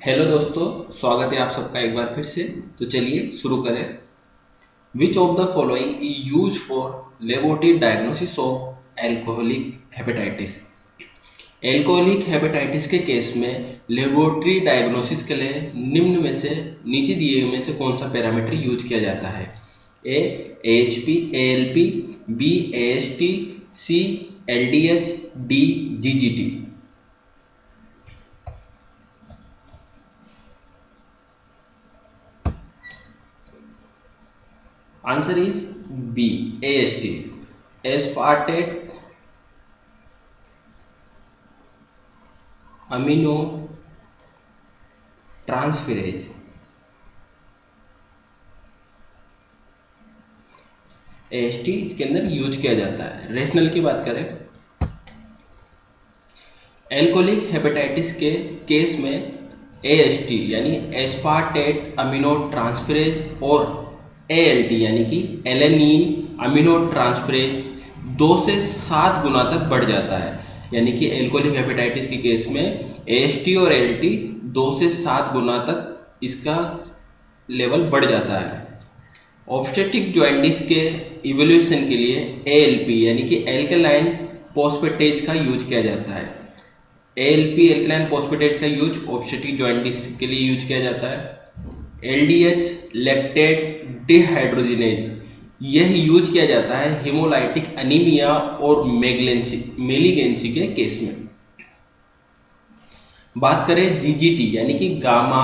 Hello दोस्तों, स्वागत है आप सबका एक बार फिर से। तो चलिए शुरू करें। Which of the following is use for laboratory diagnosis of alcoholic hepatitis. Alcoholic hepatitis के केस में लेबोरेटरी डायग्नोसिस के लिए निम्न में से नीचे दिए में से कौन सा पैरामीटर यूज किया जाता है? A AHP ALP, B AST, C LDH, D GGT. Answer is B, AST, aspartate amino transferase। AST इसके अंदर यूज किया जाता है। रेशनल की बात करें, एल्कोहलिक हेपेटाइटिस के केस में AST यानी एस्पार्टेट अमीनो ट्रांसफरेज और ALT यानी कि एलेनिन अमीनो ट्रांसफरेज 2 से 7 गुना तक बढ़ जाता है। यानी कि एल्कोहलिक हेपेटाइटिस के केस में AST और ALT 2 से 7 गुना तक इसका लेवल बढ़ जाता है। ऑब्स्टेट्रिक जॉइंटिस के इवोल्यूशन के लिए ALP यानी कि एल्कलाइन फॉस्फेटेज का यूज किया जाता है। ALP एल्कलाइन फॉस्फेटेज का यूज ऑब्स्टेट्रिक जॉइंटिस के लिए यूज किया जाता है। LDH लैक्टेट डिहाइड्रोजिनेज यह यूज किया जाता है हेमोलाइटिक अनीमिया और मेलिगेंसी के केस में। बात करें GGT यानी कि गामा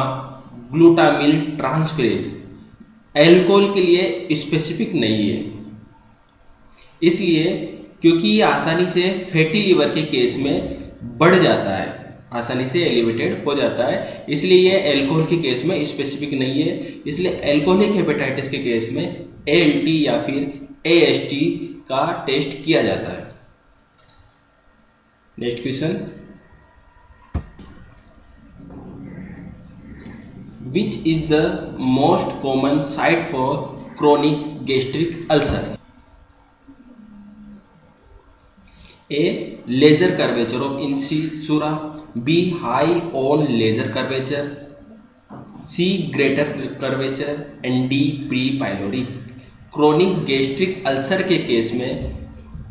ग्लूटामिल ट्रांसफरेज, एल्कोहल के लिए स्पेसिफिक नहीं है, इसलिए क्योंकि ये आसानी से फैटी लीवर के केस में बढ़ जाता है, आसानी से एलिवेटेड हो जाता है, इसलिए ये एल्कोहल के केस में स्पेसिफिक नहीं है। इसलिए एल्कोहलिक हेपेटाइटिस के केस में ALT या फिर AST का टेस्ट किया जाता है। Next question, which is the most common site for chronic gastric ulcer? A lesser curvature of incisura, B high on lesser curvature, C greater curvature and D prepyloric. Chronic gastric ulcer के case में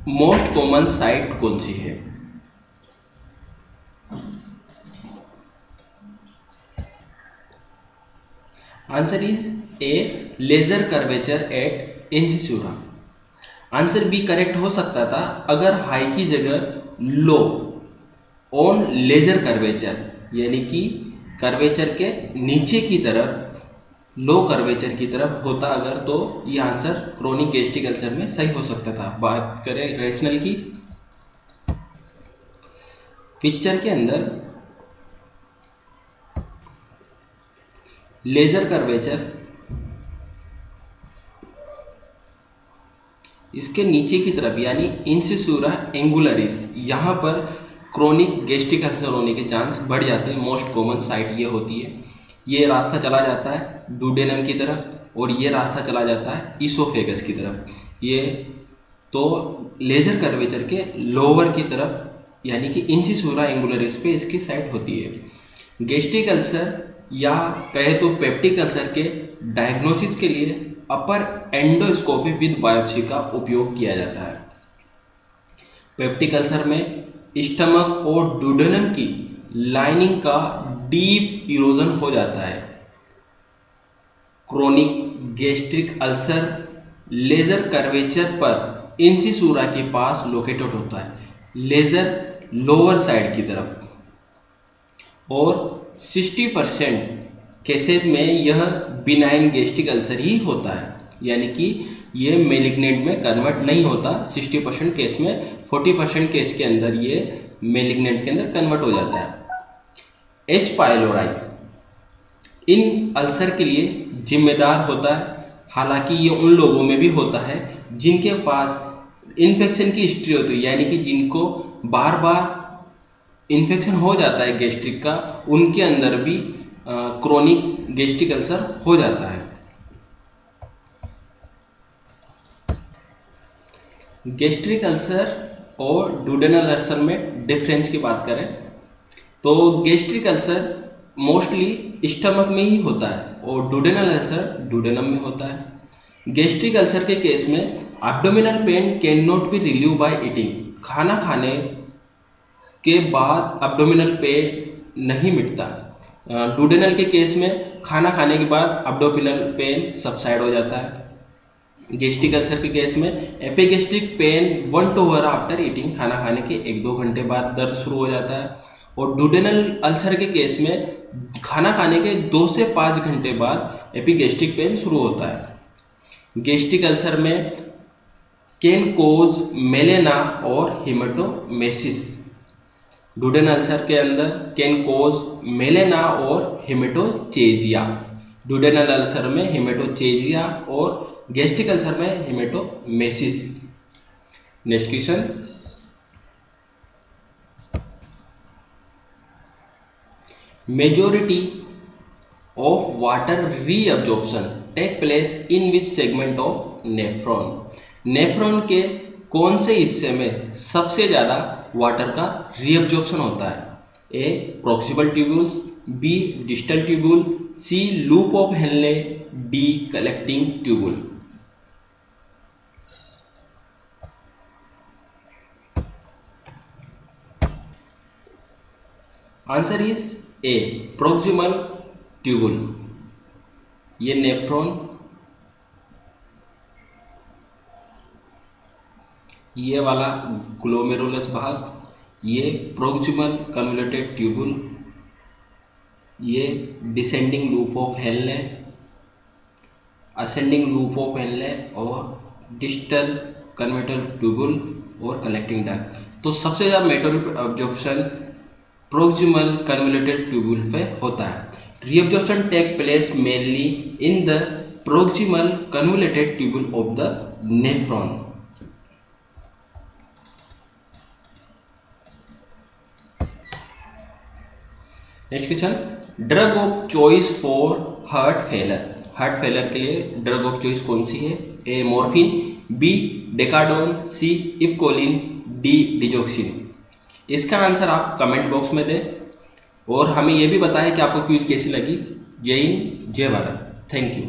most common site कौन सी है? Answer is A lesser curvature at incisura. Answer B correct हो सकता था अगर high की जगह लो ऑन लेजर कर्वेचर यानी कि कर्वेचर के नीचे की तरफ, लो कर्वेचर की तरफ होता अगर, तो ये आंसर क्रोनिक गैस्ट्रिक अल्सर में सही हो सकता था। बात करें रेशनल की, पिक्चर के अंदर लेजर कर्वेचर इसके नीचे की तरफ यानी इंसिसुरा एंगुलरिस, यहाँ पर क्रोनिक गैस्ट्रिक अल्सर होने के चांस बढ़ जाते हैं। मोस्ट कॉमन साइट ये होती है। ये रास्ता चला जाता है डुडेनम की तरफ और ये रास्ता चला जाता है इसोफेगस की तरफ। ये तो लेजर कर्वेचर के लोअर की तरफ यानी कि इंसिसुरा एंगुलरिस पे इसकी साइट होती है। गैस्ट्रिक अल्सर या कहे तो पेप्टिक अल्सर के डायग्नोसिस के लिए अपर एंडोस्कोपी विद बायोप्सी का उपयोग किया जाता है। पेप्टिक अल्सर में स्टमक और डुडेनम की लाइनिंग का डीप इरोजन हो जाता है। Chronic gastric ulcer lesser curvature पर इंसिसुरा के पास लोकेटेड होता है, लेजर लोअर साइड की तरफ, और 60% केसेज में यह बिनाइन गैस्ट्रिक अल्सर ही होता है, यानी कि ये मेलिग्नेंट में कन्वर्ट नहीं होता। 60% केस में 40% केस के अंदर ये मेलिग्नेंट के अंदर कन्वर्ट हो जाता है। H पाइलोराई इन अल्सर के लिए जिम्मेदार होता है, हालांकि ये उन लोगों में भी होता है जिनके पास इन्फेक्शन की हिस्ट्री होती है, यानी कि जिनको बार बार इन्फेक्शन हो जाता है गैस्ट्रिक का, उनके अंदर भी क्रोनिक गैस्ट्रिक अल्सर हो जाता है। गैस्ट्रिक अल्सर और डुडेनल अल्सर में डिफरेंस की बात करें तो गैस्ट्रिक अल्सर मोस्टली स्टमक में ही होता है और डुडेनल अल्सर डुडेनम में होता है। गैस्ट्रिक अल्सर के केस में abdominal pain can not be relieve by eating. खाना खाने के बाद एब्डोमिनल पेन नहीं मिटता। डुडेनल के केस में खाना खाने के बाद एब्डोमिनल पेन सबसाइड हो जाता है। गैस्ट्रिक अल्सर के केस में epigastric pain 1 to 2 hour after eating, खाना खाने के 1-2 घंटे बाद दर्द शुरू हो जाता है। और डुडेनल अल्सर के केस में खाना खाने के 2 से 5 घंटे बाद एपिगैस्ट्रिक पेन शुरू होता है। गैस्ट्रिक अल्सर में कैन कोज मेलेना और हेमेटोमेसिस। डुडेनल अल्सर के अंदर कैन कोज मेलेना और हेमेटोचेजिया। डुडेनल अल्सर में हेमेटोचेजिया और गैस्ट्रिक अल्सर में haematemesis. Next question, majority of water reabsorption take place in which segment of nephron? Nephron के कौन से हिस्से में सबसे ज्यादा वाटर का रीअब्जॉर्प्शन होता है? A proximal tubules, B distal tubule, C loop of Henle, D collecting tubule. Answer is A proximal tubule. ये नेफ्रॉन, ये वाला ग्लोमेरुलस भाग, ये प्रॉक्सिमल कन्वोल्यूटेड ट्यूबुल, ये descending loop of Henle, ascending loop of Henle और distal converter tubule और collecting duct. तो सबसे ज्यादा मेटोरिक एब्जॉर्प्शन proximal convoluted tubule पे होता है। reabsorption take place mainly in the proximal convoluted tubule of the nephron। Next question, drug of choice for heart failure. Heart failure के लिए ड्रग ऑफ चॉइस कौन सी है? ए मॉर्फिन, बी डेकाडोन, सी इपकोलिन, D digoxin. इसका answer आप कमेंट बॉक्स में दें और हमें यह भी बताएं कि आपको क्विज कैसी लगी। जय हिंद, जय भारत, थैंक यू।